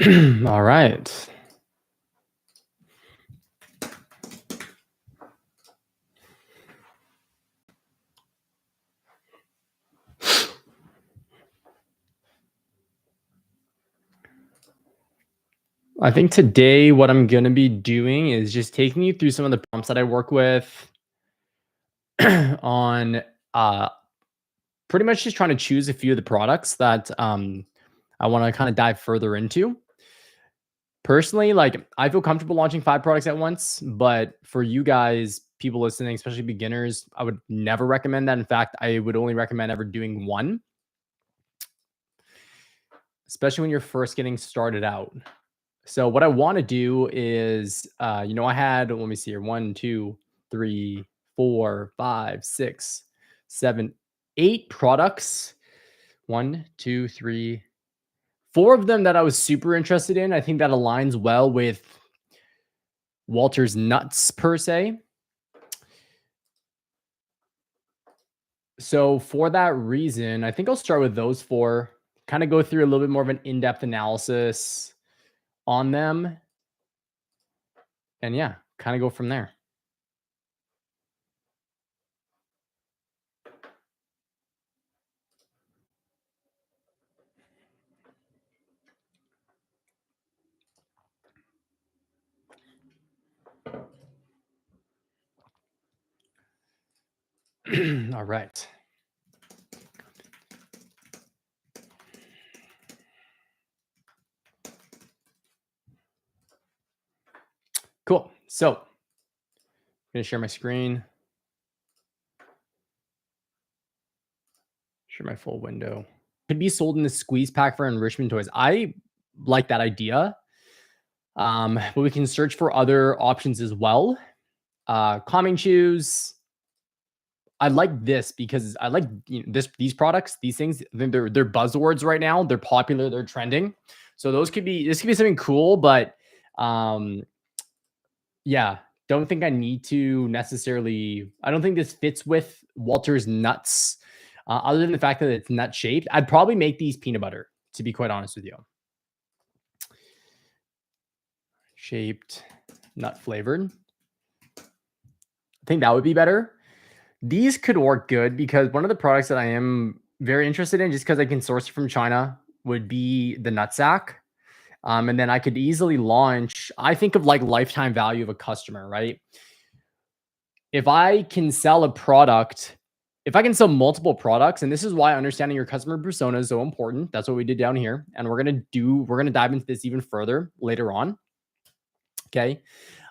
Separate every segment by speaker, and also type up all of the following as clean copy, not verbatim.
Speaker 1: All right. I think today what I'm going to be doing is just taking you through some of the prompts that I work with on uh pretty much just trying to choose a few of the products that I want to kind of dive further into. Personally, like I feel comfortable launching 5 products at once, but for you guys, people listening, especially beginners, I would never recommend that. In fact, I would only recommend ever doing one, especially when you're first getting started out. So what I want to do is, I had, let me see here, 1, 2, 3, 4, 5, 6, 7, 8 products. One, two, three, four of them that I was super interested in. I think that aligns well with Walter's nuts per se. So for that reason, I think I'll start with those four, kind of go through a little bit more of an in-depth analysis on them. And yeah, kind of go from there. All right. Cool. So I'm going to share my screen, share my full window. Could be sold in the squeeze pack for enrichment toys. I like that idea. But we can search for other options as well. Calming shoes. I like this because I like these products, these things. I think they're buzzwords right now. They're popular. They're trending. So this could be something cool. But um, yeah, don't think I need to necessarily. I don't think this fits with Walter's nuts. Other than the fact that it's nut shaped, I'd probably make these peanut butter. To be quite honest with you, shaped, nut flavored. I think that would be better. These could work good because one of the products that I am very interested in, just because I can source it from China, would be the nutsack. And then I could easily launch. I think of like lifetime value of a customer, right? If I can sell a product, if I can sell multiple products, and this is why understanding your customer persona is so important. That's what we did down here. And we're gonna dive into this even further later on. Okay.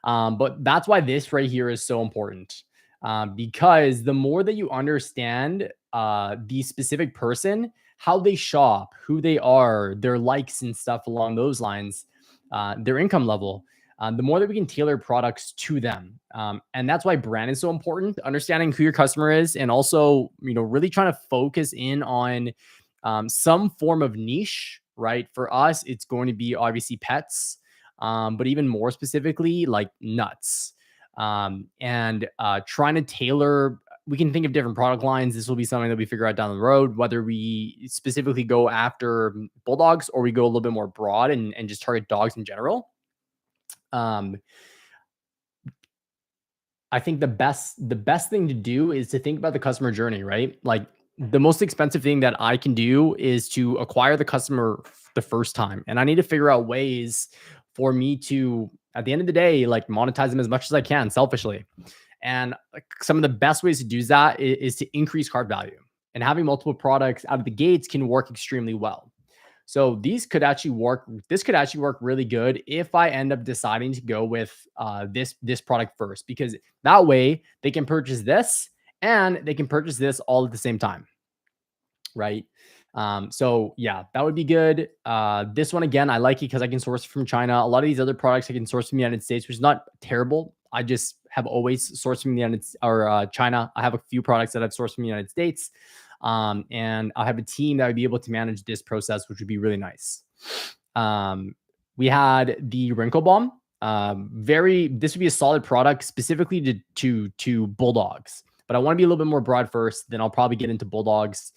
Speaker 1: But that's why this right here is so important. Because the more that you understand the specific person, how they shop, who they are, their likes and stuff along those lines, their income level, the more that we can tailor products to them. And that's why brand is so important. Understanding who your customer is, and also, really trying to focus in on some form of niche, right? For us, it's going to be obviously pets, but even more specifically, like nuts. And trying to tailor, we can think of different product lines. This will be something that we figure out down the road, whether we specifically go after bulldogs or we go a little bit more broad and just target dogs in general. Um, I think the best thing to do is to think about the customer journey, right? Like the most expensive thing that I can do is to acquire the customer the first time. And I need to figure out ways for me to, at the end of the day, like monetize them as much as I can selfishly. And like some of the best ways to do that is to increase cart value. And having multiple products out of the gates can work extremely well. So these could actually work. This could actually work really good if I end up deciding to go with this product first, because that way they can purchase this and they can purchase this all at the same time, right? So yeah, that would be good. This one again, I like it because I can source it from China. A lot of these other products I can source from the United States, which is not terrible. I just have always sourced from the China. I have a few products that I've sourced from the United States, and I have a team that would be able to manage this process, which would be really nice. We had the wrinkle bomb. This would be a solid product specifically to bulldogs, but I want to be a little bit more broad first. Then I'll probably get into bulldogs,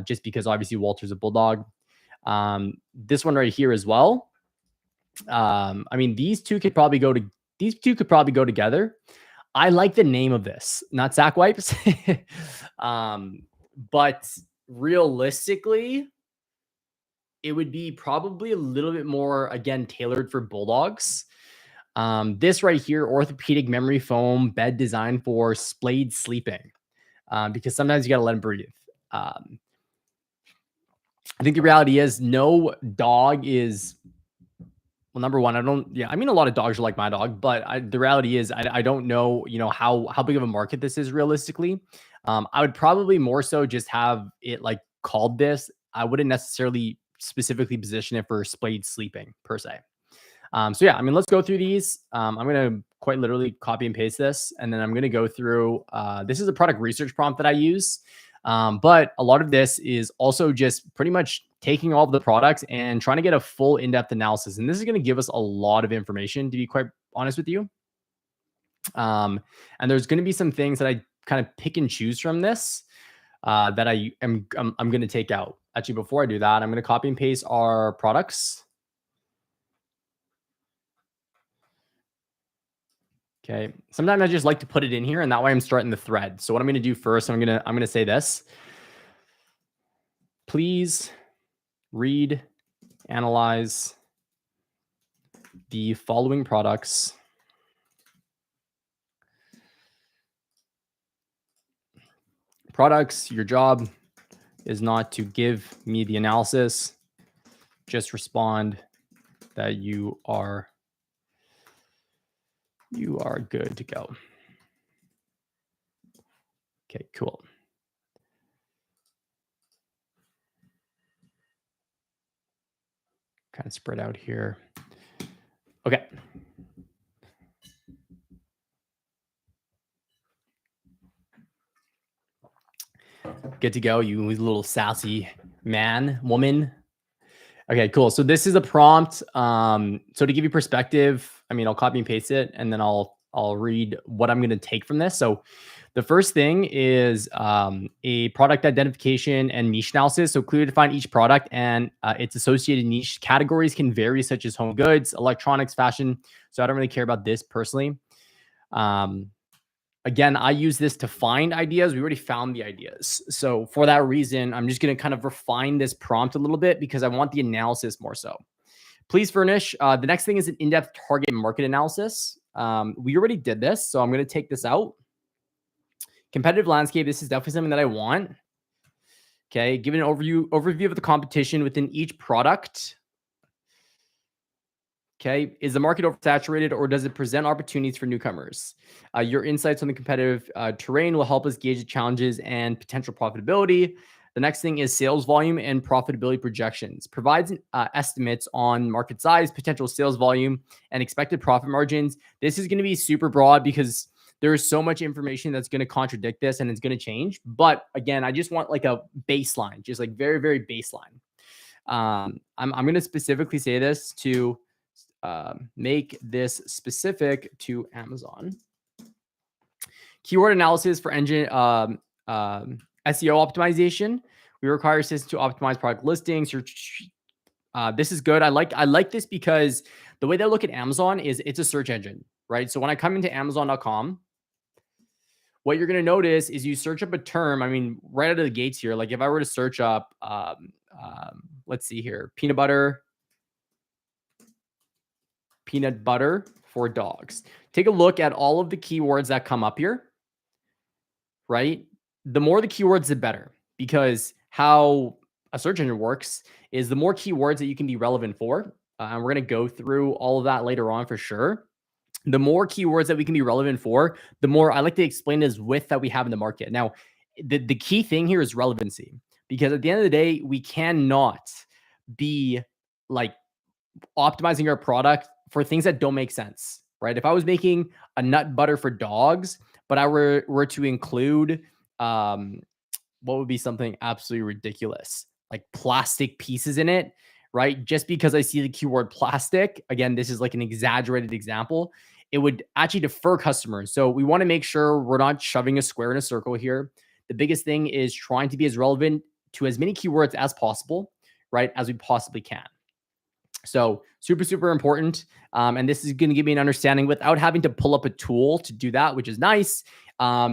Speaker 1: just because obviously Walter's a bulldog. This one right here as well. I mean, these two could probably go together. I like the name of this, not sack wipes. um, but realistically, it would be probably a little bit more, again, tailored for bulldogs. This right here, orthopedic memory foam bed designed for splayed sleeping, because sometimes you got to let them breathe. Um, I think the reality is no dog is, well, number one, I mean, a lot of dogs are like my dog, but the reality is I don't know, how big of a market this is realistically. I would probably more so just have it like called this. I wouldn't necessarily specifically position it for splayed sleeping per se. So yeah, I mean, let's go through these. I'm going to quite literally copy and paste this, and then I'm going to go through, this is a product research prompt that I use. But a lot of this is also just pretty much taking all of the products and trying to get a full in-depth analysis. And this is going to give us a lot of information, to be quite honest with you. And there's going to be some things that I kind of pick and choose from this, that I'm going to take out. Actually, before I do that, I'm going to copy and paste our products. Okay. Sometimes I just like to put it in here, and that way I'm starting the thread. So what I'm going to do first, I'm going to say this. Please read, analyze the following products. Your job is not to give me the analysis. Just respond that you are good to go. Okay, cool. Kind of spread out here. Okay. Good to go, you little sassy woman. Okay, cool. So this is a prompt. So to give you perspective, I mean, I'll copy and paste it, and then I'll read what I'm going to take from this. So the first thing is a product identification and niche analysis. So clearly define each product and its associated niche categories can vary, such as home goods, electronics, fashion. So I don't really care about this personally. Again, I use this to find ideas. We already found the ideas. So for that reason, I'm just going to kind of refine this prompt a little bit because I want the analysis more so. Please furnish. The next thing is an in-depth target market analysis. We already did this, so I'm going to take this out. Competitive landscape. This is definitely something that I want. Okay. Give an overview of the competition within each product. Okay. Is the market oversaturated, or does it present opportunities for newcomers? Your insights on the competitive terrain will help us gauge the challenges and potential profitability. The next thing is sales volume and profitability projections. Provides estimates on market size, potential sales volume, and expected profit margins. This is going to be super broad because there is so much information that's going to contradict this and it's going to change. But again, I just want like a baseline, just like very, very baseline. I'm going to specifically say this to make this specific to Amazon. Keyword analysis for engine SEO optimization. We require systems to optimize product listings. This is good. I like this because the way they look at Amazon is it's a search engine, right? So when I come into Amazon.com, what you're going to notice is you search up a term. I mean, right out of the gates here, like if I were to search up, let's see here, peanut butter for dogs. Take a look at all of the keywords that come up here, right? The more the keywords, the better, because how a search engine works is the more keywords that you can be relevant for. And we're going to go through all of that later on for sure. The more keywords that we can be relevant for, the more I like to explain is width that we have in the market. Now, the key thing here is relevancy, because at the end of the day, we cannot be like optimizing our product for things that don't make sense, right? If I was making a nut butter for dogs, but I were to include, what would be something absolutely ridiculous, like plastic pieces in it, right? Just because I see the keyword plastic, again, this is like an exaggerated example, it would actually defer customers. So we want to make sure we're not shoving a square in a circle here. The biggest thing is trying to be as relevant to as many keywords as possible, right? As we possibly can. So super, super important. And this is going to give me an understanding without having to pull up a tool to do that, which is nice.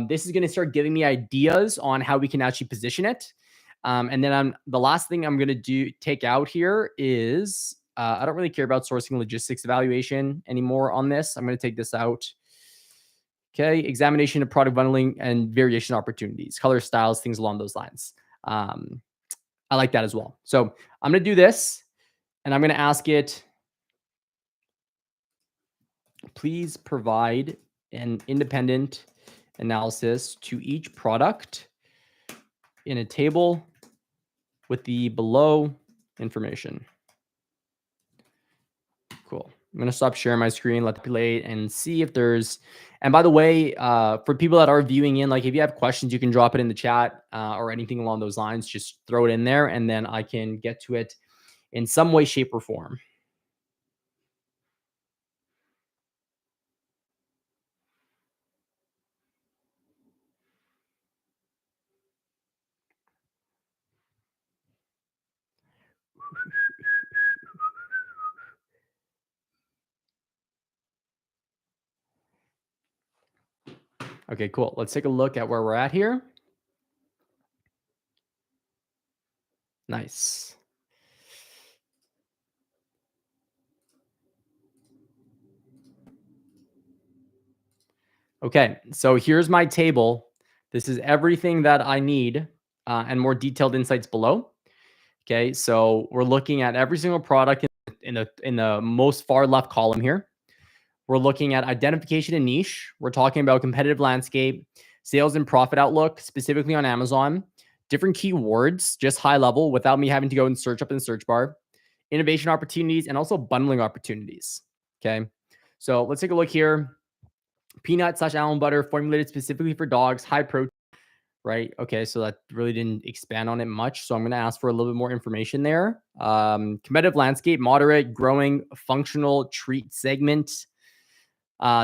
Speaker 1: This is going to start giving me ideas on how we can actually position it. And then the last thing I'm going to take out here is I don't really care about sourcing logistics evaluation anymore on this. I'm going to take this out. Okay, examination of product bundling and variation opportunities, color styles, things along those lines. I like that as well. So I'm going to do this and I'm going to ask it, please provide an independent analysis to each product in a table with the below information. Cool. I'm going to stop sharing my screen, let it play, and see if there's, and by the way, for people that are viewing in, like if you have questions, you can drop it in the chat or anything along those lines, just throw it in there and then I can get to it in some way, shape, or form. Okay, cool. Let's take a look at where we're at here. Nice. Okay, so here's my table. This is everything that I need and more detailed insights below. Okay, so we're looking at every single product in the most far left column here. We're looking at identification and niche. We're talking about competitive landscape, sales and profit outlook, specifically on Amazon, different keywords, just high level without me having to go and search up in the search bar, innovation opportunities, and also bundling opportunities. Okay, so let's take a look here. Peanut / almond butter formulated specifically for dogs, high protein, right? Okay, so that really didn't expand on it much. So I'm going to ask for a little bit more information there. Competitive landscape, moderate, growing, functional treat segment.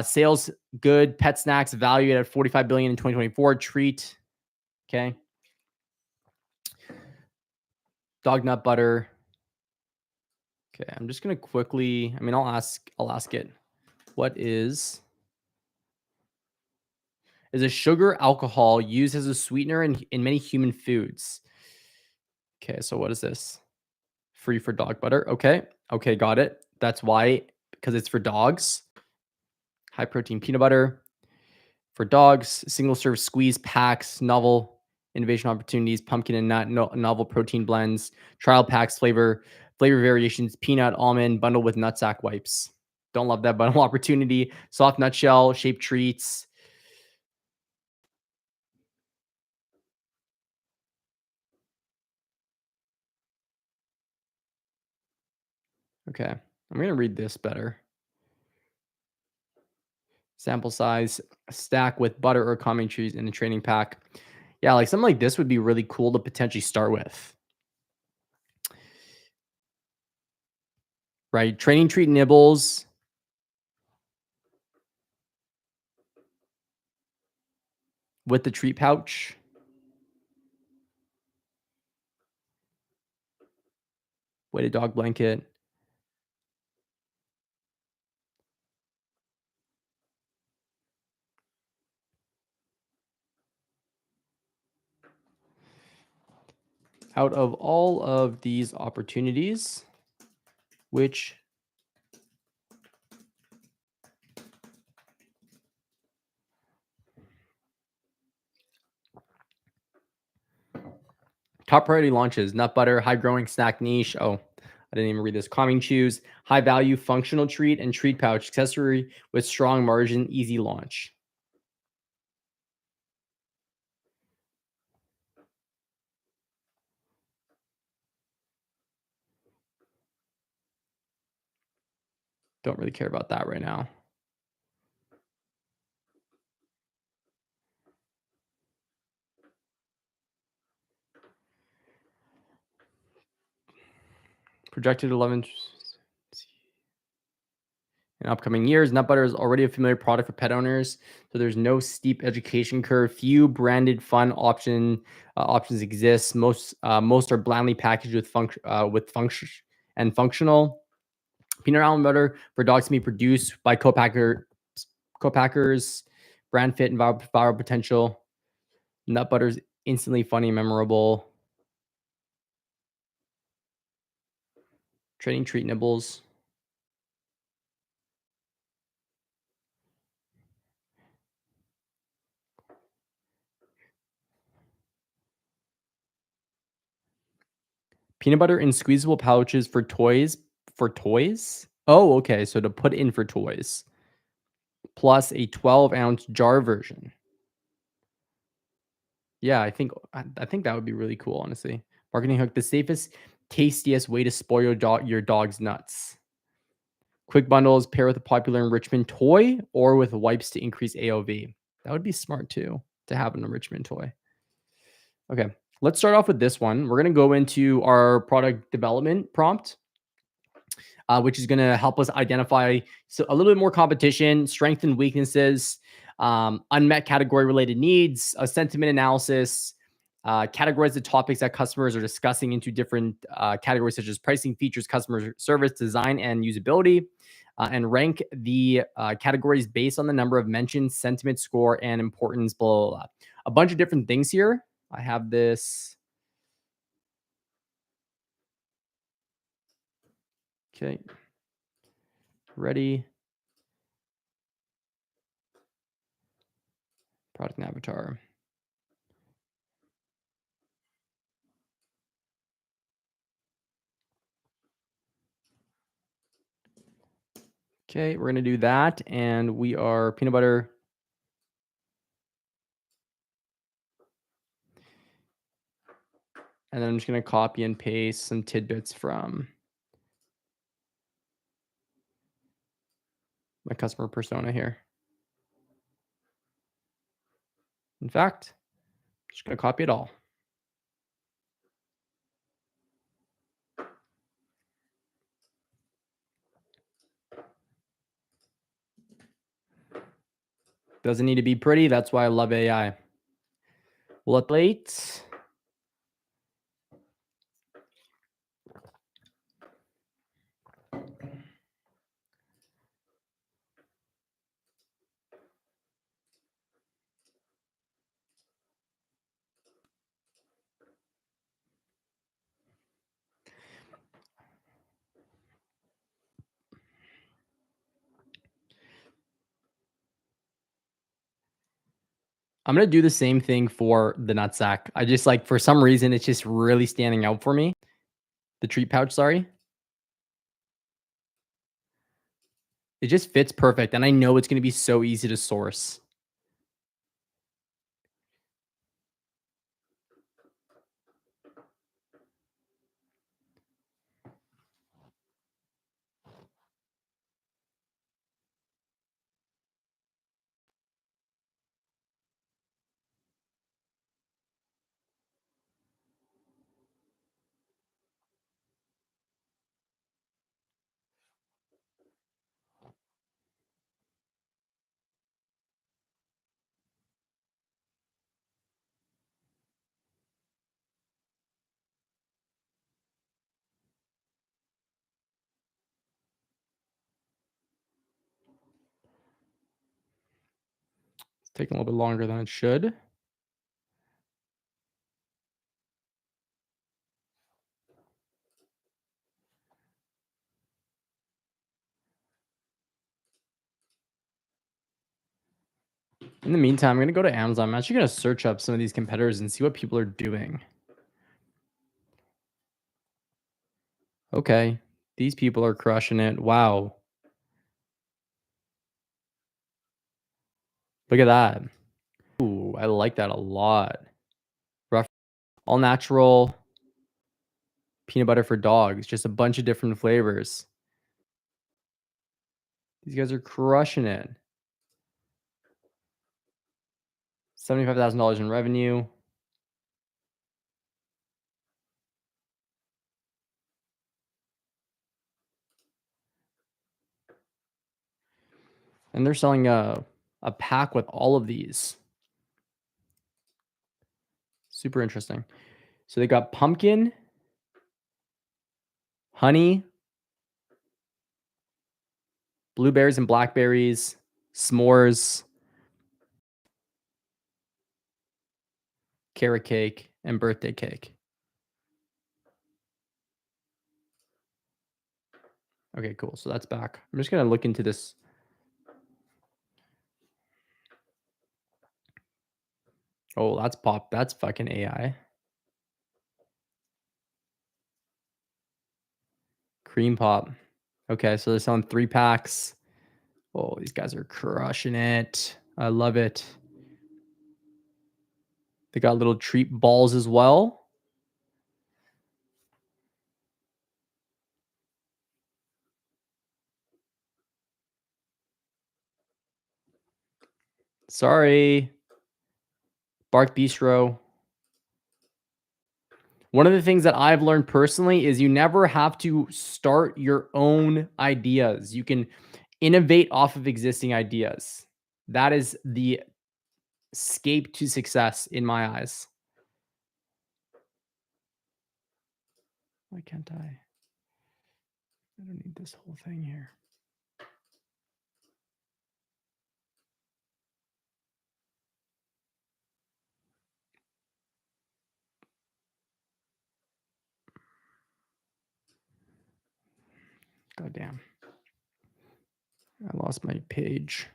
Speaker 1: Sales good, pet snacks valued at 45 billion in 2024. Treat, okay. Dog nut butter. Okay, I'm just going to quickly, I mean, I'll ask it, what is a sugar alcohol used as a sweetener in many human foods? Okay, so what is this? Free for dog butter. Okay. Okay, got it. That's why, because it's for dogs. High protein peanut butter for dogs, single serve squeeze packs, novel innovation opportunities, pumpkin and nut, novel protein blends, trial packs, flavor variations, peanut, almond, bundle with nutsack wipes. Don't love that bundle opportunity. Soft nutshell, shaped treats. Okay, I'm going to read this better. Sample size, stack with butter or common cheese in a training pack. Yeah, like something like this would be really cool to potentially start with. Right? Training treat nibbles. With the treat pouch. Weighted dog blanket. Out of all of these opportunities, which top priority launches, nut butter, high growing snack niche. Oh, I didn't even read this. Calming chews, high value functional treat and treat pouch accessory with strong margin, easy launch. Don't really care about that right now. Projected 11 in upcoming years. Nut butter is already a familiar product for pet owners, so there's no steep education curve. Few branded fun options exist. Most are blandly packaged with function and functional. Peanut almond butter for dogs can be produced by co-packers, brand fit and viral potential. Nut butter is instantly funny and memorable. Trading treat nibbles. Peanut butter in squeezable pouches for toys. For toys? Oh, okay. So to put in for toys. Plus a 12-ounce jar version. Yeah, I think that would be really cool, honestly. Marketing hook: the safest, tastiest way to spoil your dog's nuts. Quick bundles pair with a popular enrichment toy or with wipes to increase AOV. That would be smart too, to have an enrichment toy. Okay, let's start off with this one. We're gonna go into our product development prompt, which is gonna help us identify a little bit more competition, strengths and weaknesses, unmet category related needs, a sentiment analysis, categorize the topics that customers are discussing into different categories such as pricing, features, customer service, design, and usability, and rank the categories based on the number of mentions, sentiment score, and importance, blah, blah, blah. A bunch of different things here. I have this. Okay. Ready. Product and avatar. Okay, we're gonna do that, and we are peanut butter. And then I'm just gonna copy and paste some tidbits from my customer persona here. In fact, I'm just gonna copy it all. Doesn't need to be pretty. That's why I love AI. Late. I'm gonna do the same thing for the nutsack. I just like, for some reason it's just really standing out for me. The treat pouch, sorry. It just fits perfect, and I know it's gonna be so easy to source. It's taking a little bit longer than it should. In the meantime, I'm gonna go to Amazon. I'm actually gonna search up some of these competitors and see what people are doing. Okay, these people are crushing it. Wow, look at that. Ooh, I like that a lot. Rough, all natural peanut butter for dogs. Just a bunch of different flavors. These guys are crushing it. $75,000 in revenue. And they're selling a pack with all of these. Super interesting. So they got pumpkin, honey, blueberries and blackberries, s'mores, carrot cake, and birthday cake. Okay, cool. So that's back. I'm just gonna look into this. Oh, that's pop. That's fucking AI. Cream pop. Okay, so they're selling 3 packs. Oh, these guys are crushing it. I love it. They got little treat balls as well. Sorry. Bark Bistro. One of the things that I've learned personally is you never have to start your own ideas. You can innovate off of existing ideas. That is the escape to success in my eyes. Why can't I? I don't need this whole thing here. God damn. I lost my page.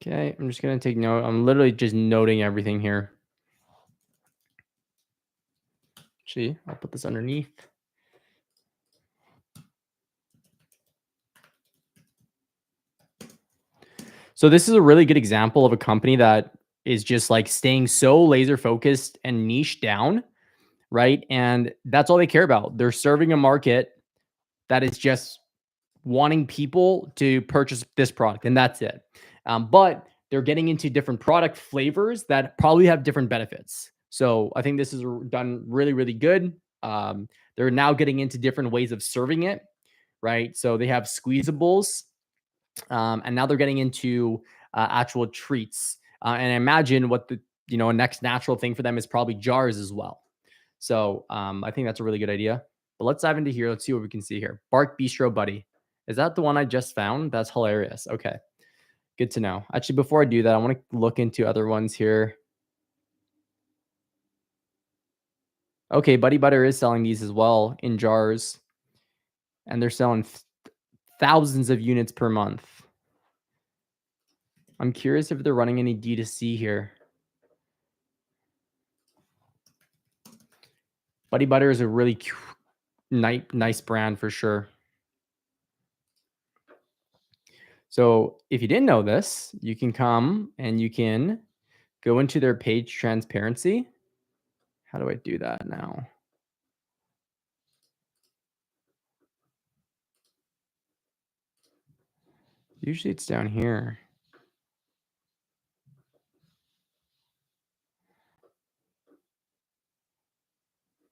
Speaker 1: Okay, I'm just going to take note. I'm literally just noting everything here. Actually, I'll put this underneath. So this is a really good example of a company that is just like staying so laser focused and niche down, right? And that's all they care about. They're serving a market that is just wanting people to purchase this product, and that's it. But they're getting into different product flavors that probably have different benefits. So I think this is done really, really good. They're now getting into different ways of serving it, right? So they have squeezables, and now they're getting into actual treats. And I imagine what the next natural thing for them is probably jars as well. So I think that's a really good idea. But let's dive into here. Let's see what we can see here. Bark Bistro Buddy. Is that the one I just found? That's hilarious. Okay. Good to know. Actually, before I do that, I want to look into other ones here. Okay, Buddy Butter is selling these as well in jars. And they're selling thousands of units per month. I'm curious if they're running any D2C here. Buddy Butter is a really nice brand for sure. So if you didn't know this, you can come and you can go into their page transparency. How do I do that now? Usually it's down here.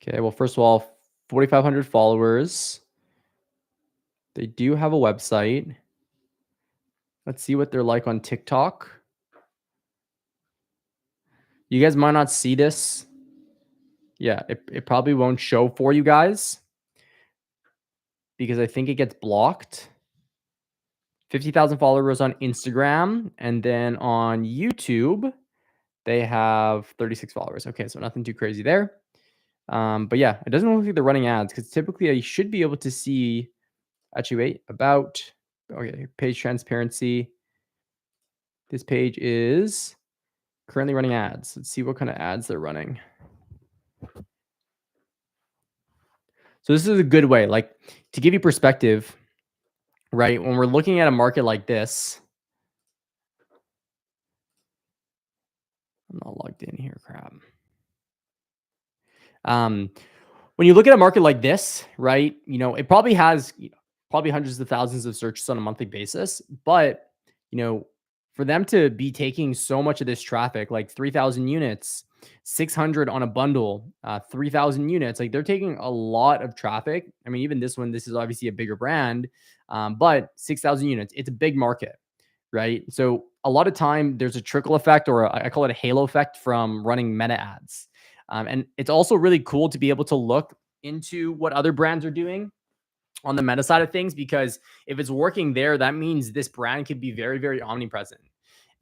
Speaker 1: Okay, well, first of all, 4,500 followers. They do have a website. Let's see what they're like on TikTok. You guys might not see this. Yeah, it probably won't show for you guys because I think it gets blocked. 50,000 followers on Instagram, and then on YouTube, they have 36 followers. Okay, so nothing too crazy there. But yeah, it doesn't look like they're running ads because typically I should be able to see. Actually, wait, about okay, page transparency. This page is currently running ads. Let's see what kind of ads they're running. So this is a good way, like to give you perspective, right? When we're looking at a market like this, I'm not logged in here, crap. When you look at a market like this, right? It probably has probably hundreds of thousands of searches on a monthly basis, but for them to be taking so much of this traffic, like 3,000 units, 600 on a bundle, 3,000 units, like they're taking a lot of traffic. I mean, even this one, this is obviously a bigger brand, but 6,000 units, it's a big market, right? So a lot of time there's a trickle effect, or I call it a halo effect from running meta ads. And it's also really cool to be able to look into what other brands are doing on the meta side of things, because if it's working there, that means this brand could be very, very omnipresent.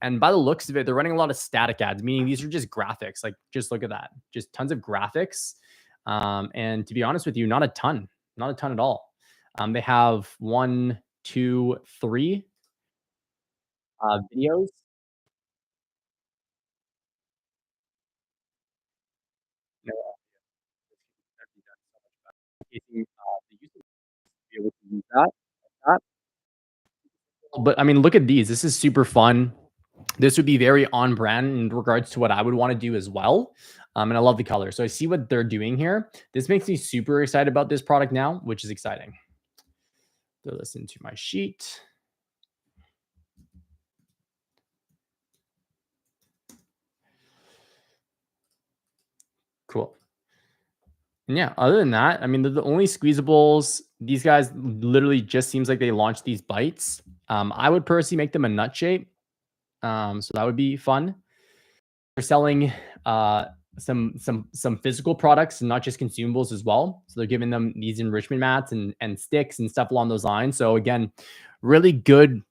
Speaker 1: And by the looks of it, they're running a lot of static ads, meaning these are just graphics. Like, just look at that, just tons of graphics. And to be honest with you, not a ton at all. They have one, two, three videos. You know, they used to be able to use that. But I mean, look at these. This is super fun. This would be very on brand in regards to what I would want to do as well. And I love the color. So I see what they're doing here. This makes me super excited about this product now, which is exciting. Throw this into my sheet. Cool. And yeah, other than that, I mean, they're the only squeezables. These guys literally just seems like they launched these bites. I would personally make them a nut shape. So that would be fun. They're selling some physical products and not just consumables as well. So they're giving them these enrichment mats and sticks and stuff along those lines. So again, really good,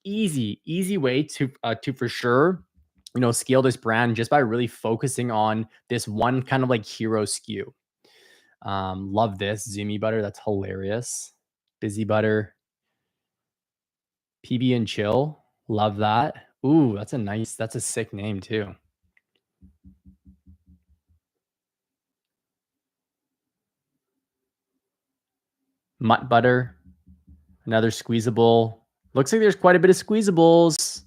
Speaker 1: easy way to for sure, scale this brand just by really focusing on this one kind of like hero SKU. Love this Zoomy butter. That's hilarious. Busy butter, PB and chill. Love that. Ooh, that's a sick name too. Mutt butter, another squeezable. Looks like there's quite a bit of squeezables.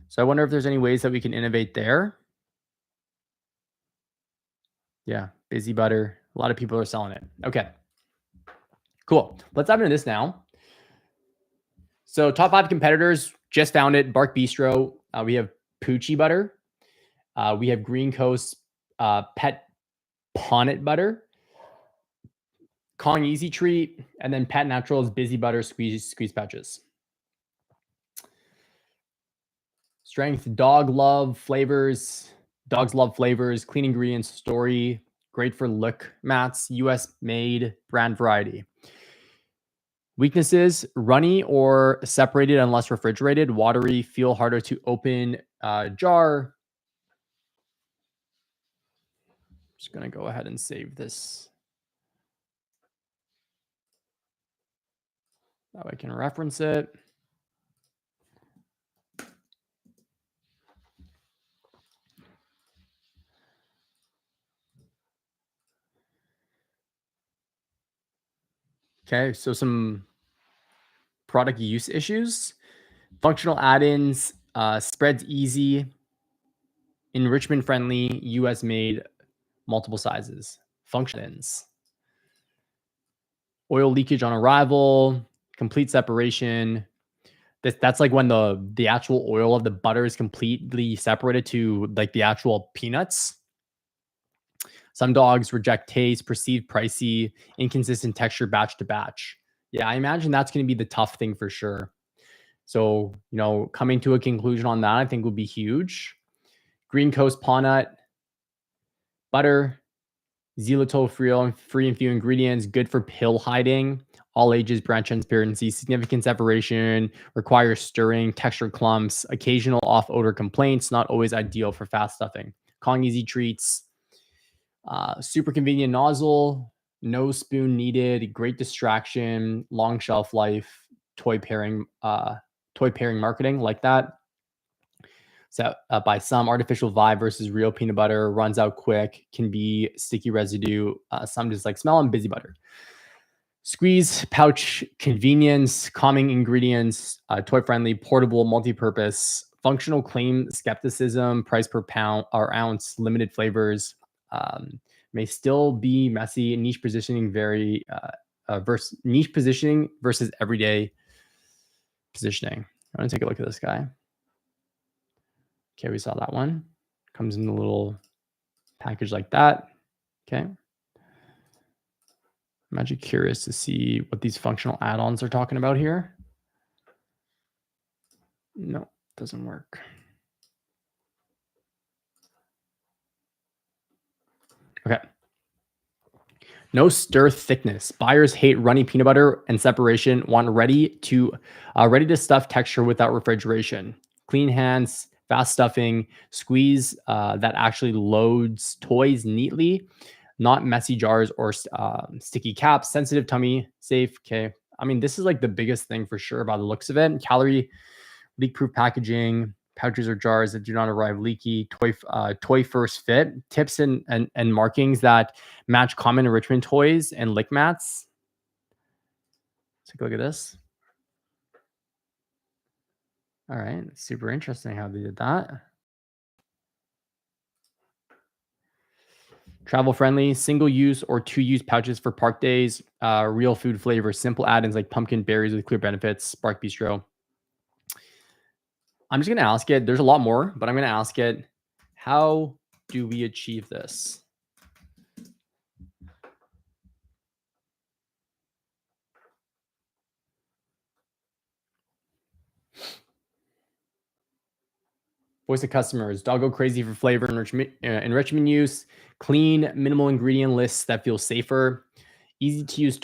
Speaker 1: So I wonder if there's any ways that we can innovate there. Yeah, busy butter. A lot of people are selling it. Okay, cool. Let's dive into this now. So top 5 competitors just found it. Bark Bistro. We have Poochie butter. We have Green Coast Pet Ponnet butter. Kong Easy Treat, and then Pet Naturals Busy Butter squeeze pouches. Strength, dogs love flavors, clean ingredients, story, great for lick mats, US made, brand variety. Weaknesses, runny or separated unless refrigerated, watery, feel harder to open jar. Just gonna go ahead and save this. That way I can reference it. Okay, so some product use issues. Functional add-ins, spreads easy, enrichment friendly, US made, multiple sizes. Functions. Oil leakage on arrival, complete separation. That's like when the actual oil of the butter is completely separated to like the actual peanuts. Some dogs reject taste, perceived pricey, inconsistent texture batch to batch. Yeah, I imagine that's going to be the tough thing for sure. So, coming to a conclusion on that, I think would be huge. Green Coast Paw Nut, butter, xylitol free and few ingredients, good for pill hiding, all ages, brand transparency, significant separation, requires stirring, texture clumps, occasional off odor complaints, not always ideal for fast stuffing. Kong Easy Treats, super convenient nozzle, no spoon needed, great distraction, long shelf life, toy pairing marketing like that. So by some, artificial vibe versus real peanut butter, runs out quick, can be sticky residue. Some just like smell and busy butter. Squeeze pouch convenience, calming ingredients, toy friendly, portable, multi-purpose, functional claim skepticism, price per pound or ounce, limited flavors, may still be messy, niche positioning versus niche positioning versus everyday positioning. I want to take a look at this guy. Okay, we saw that one. Comes in a little package like that. Okay. I'm actually curious to see what these functional add-ons are talking about here. No, doesn't work. Okay. No stir thickness. Buyers hate runny peanut butter and separation. Want ready to stuff texture without refrigeration. Clean hands, fast stuffing, squeeze that actually loads toys neatly. Not messy jars or sticky caps. Sensitive tummy, safe. Okay. I mean, this is like the biggest thing for sure about the looks of it. Calorie leak-proof packaging, pouches or jars that do not arrive leaky, toy first fit, tips and markings that match common enrichment toys and lick mats. Take a look at this. All right, super interesting how they did that. Travel friendly, single use or two use pouches for park days, real food flavor, simple add ins like pumpkin berries with clear benefits, Spark Bistro. I'm just going to ask it. There's a lot more, but I'm going to ask it, how do we achieve this? Voice of customers. Dog go crazy for flavor enrichment use. Clean, minimal ingredient lists that feel safer. Easy to use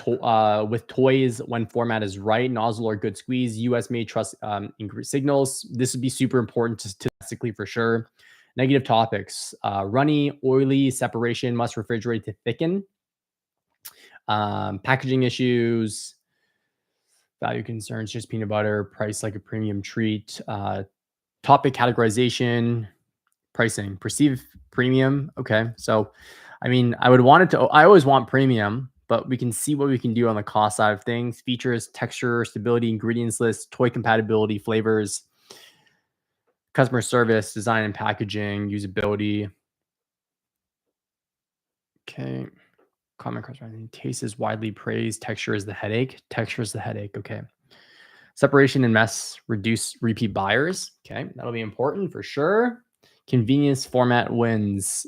Speaker 1: with toys when format is right. Nozzle or good squeeze. US made trust signals. This would be super important to statistically for sure. Negative topics. Runny, oily, separation, must refrigerate to thicken. Packaging issues. Value concerns, just peanut butter. Price like a premium treat. Topic categorization, pricing, perceived premium. Okay. So, I mean, I always want premium, but we can see what we can do on the cost side of things. Features, texture, stability, ingredients list, toy compatibility, flavors, customer service, design and packaging, usability. Okay. Common question. Taste is widely praised. Texture is the headache. Texture is the headache. Okay. Separation and mess, reduce repeat buyers. Okay. That'll be important for sure. Convenience format wins,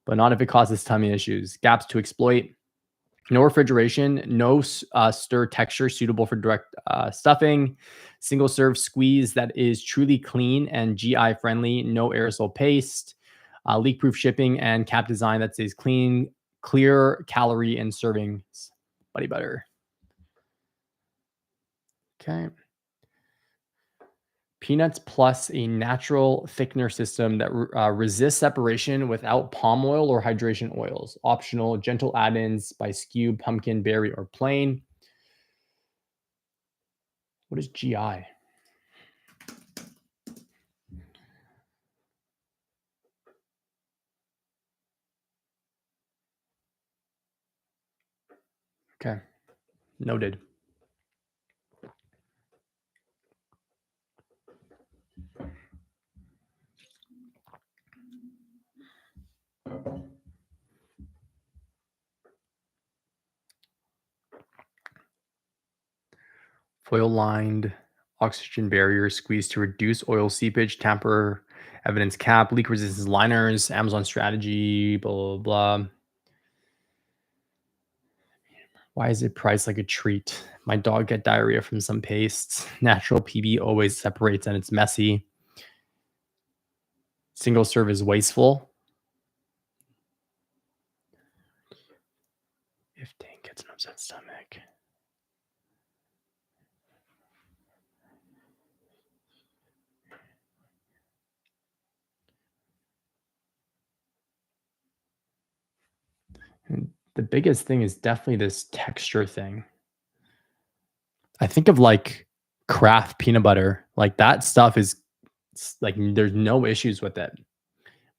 Speaker 1: but not if it causes tummy issues. Gaps to exploit. No refrigeration, no stir texture suitable for direct stuffing. Single serve squeeze that is truly clean and GI friendly. No aerosol paste. Leak proof shipping and cap design that stays clean, clear, calorie, and servings. Buddy butter. Okay. Peanuts plus a natural thickener system that resists separation without palm oil or hydration oils. Optional, gentle add-ins by SKU, pumpkin, berry, or plain. What is GI? Okay, noted. Foil-lined oxygen barrier squeezed to reduce oil seepage, tamper evidence cap, leak resistance liners, Amazon strategy, blah, blah, blah. Why is it priced like a treat? My dog get diarrhea from some pastes. Natural PB always separates and it's messy. Single serve is wasteful. If Dane gets an upset stomach. And the biggest thing is definitely this texture thing. I think of like craft peanut butter. Like that stuff is like there's no issues with it,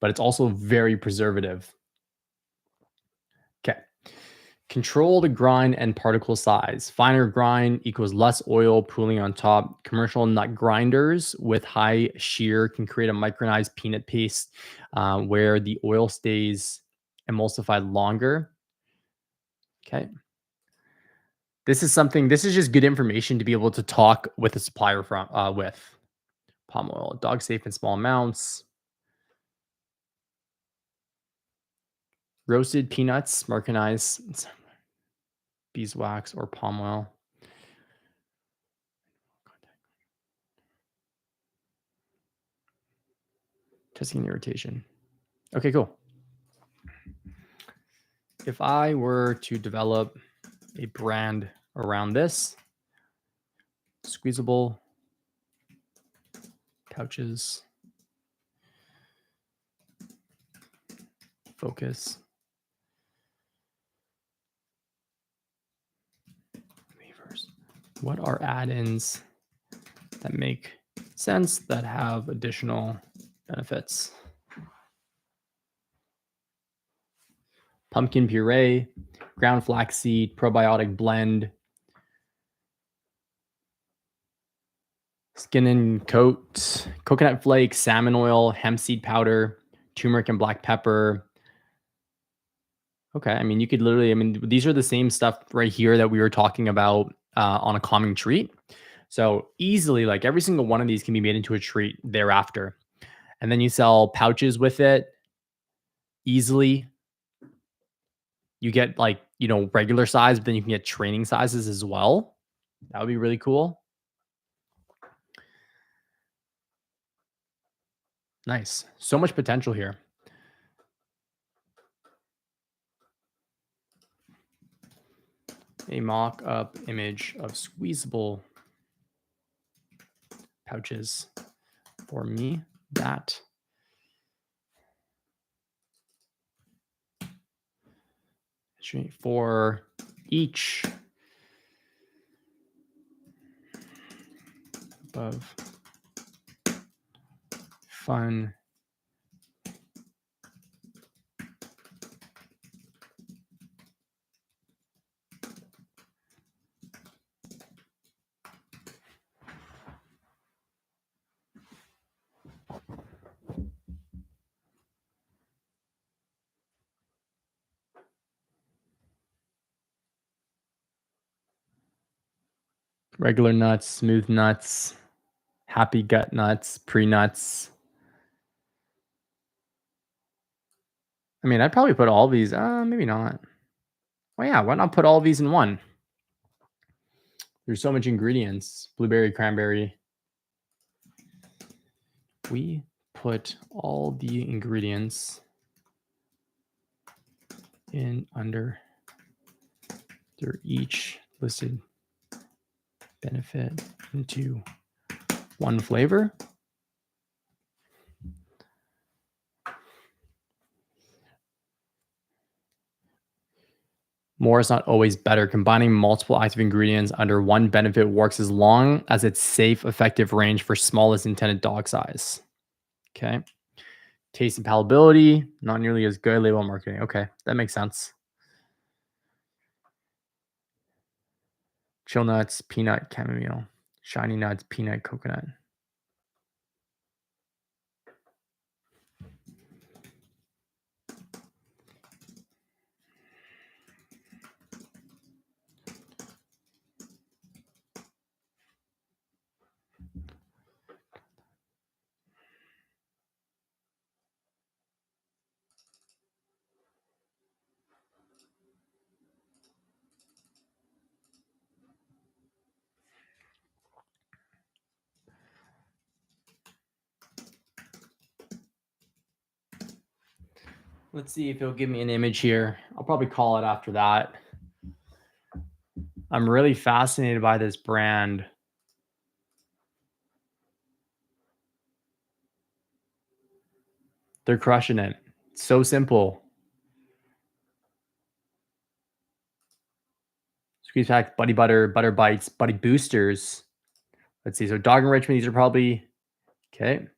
Speaker 1: but it's also very preservative. Okay. Control the grind and particle size. Finer grind equals less oil pooling on top. Commercial nut grinders with high shear can create a micronized peanut paste where the oil stays emulsified longer. Okay. This is just good information to be able to talk with a supplier with palm oil. Dog safe in small amounts. Roasted peanuts, micronized beeswax or palm oil. Testing irritation. Okay, cool. If I were to develop a brand around this, squeezable pouches, focus, levers. What are add-ins that make sense that have additional benefits? Pumpkin puree, ground flaxseed, probiotic blend, skin and coat, coconut flakes, salmon oil, hemp seed powder, turmeric and black pepper. Okay, I mean, you could literally, I mean, these are the same stuff right here that we were talking about on a calming treat. So easily, like every single one of these can be made into a treat thereafter. And then you sell pouches with it easily. You get like, regular size, but then you can get training sizes as well. That would be really cool. Nice. So much potential here. A mock-up image of squeezable pouches for me. That for each above fun regular nuts, smooth nuts, happy gut nuts, pre-nuts. I mean, I'd probably put all these. Maybe not. Well, yeah, why not put all these in one? There's so much ingredients. Blueberry, cranberry. We put all the ingredients in under each listed benefit into one flavor. More is not always better. Combining multiple active ingredients under one benefit works as long as it's safe, effective range for smallest intended dog size. Okay. Taste and palatability, not nearly as good. Label marketing. Okay, that makes sense. Chill nuts, peanut, chamomile. Shiny nuts, peanut, coconut. Let's see if he'll give me an image here. I'll probably call it after that. I'm really fascinated by this brand. They're crushing it. It's so simple. Squeeze pack, buddy butter, butter bites, buddy boosters. Let's see. So dog enrichment, these are probably okay.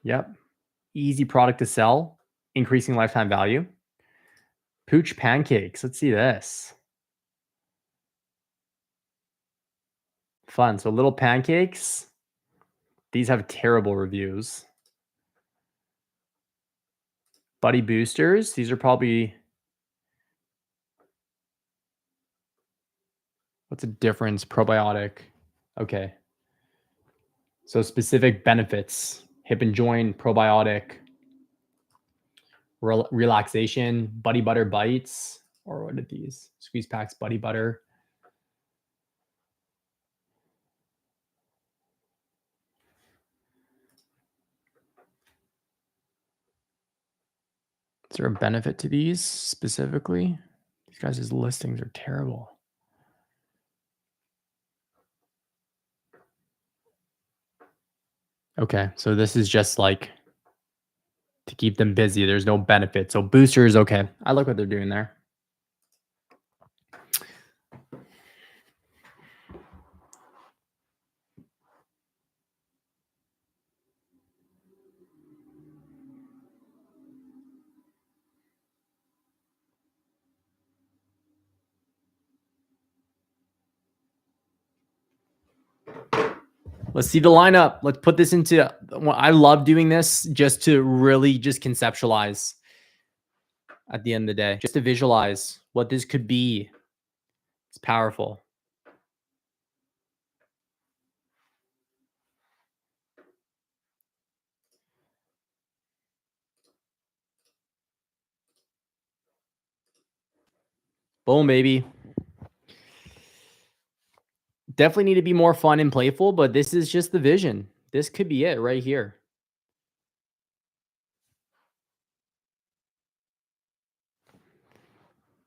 Speaker 1: Yep. Easy product to sell, increasing lifetime value. Pooch pancakes. Let's see this. Fun. So little pancakes. These have terrible reviews. Buddy boosters. These are probably. What's the difference? Probiotic. Okay. So specific benefits: hip and joint, probiotic, relaxation, buddy butter bites, or what are these? Squeeze packs, buddy butter. Is there a benefit to these specifically? These guys' listings are terrible. Okay, so this is just like to keep them busy. There's no benefit. So boosters, okay. I like what they're doing there. Let's see the lineup. Let's put this into. I love doing this just to really just conceptualize at the end of the day, just to visualize what this could be. It's powerful. Boom, baby. Definitely need to be more fun and playful, but this is just the vision. This could be it right here.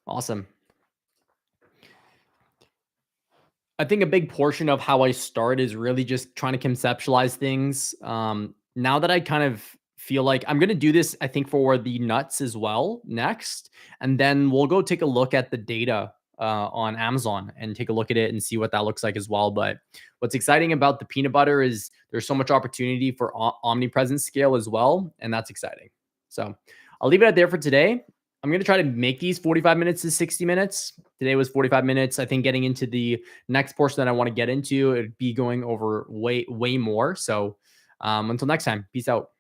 Speaker 1: Awesome. I think a big portion of how I start is really just trying to conceptualize things. Now that I kind of feel like I'm going to do this, I think for the nuts as well next, and then we'll go take a look at the data on Amazon and take a look at it and see what that looks like as well. But what's exciting about the peanut butter is there's so much opportunity for omnipresent scale as well, and that's exciting. So I'll leave it at there for today. I'm going to try to make these 45 minutes to 60 minutes. Today was 45 minutes. I think getting into the next portion that I want to get into, it'd be going over way more. So until next time, peace out.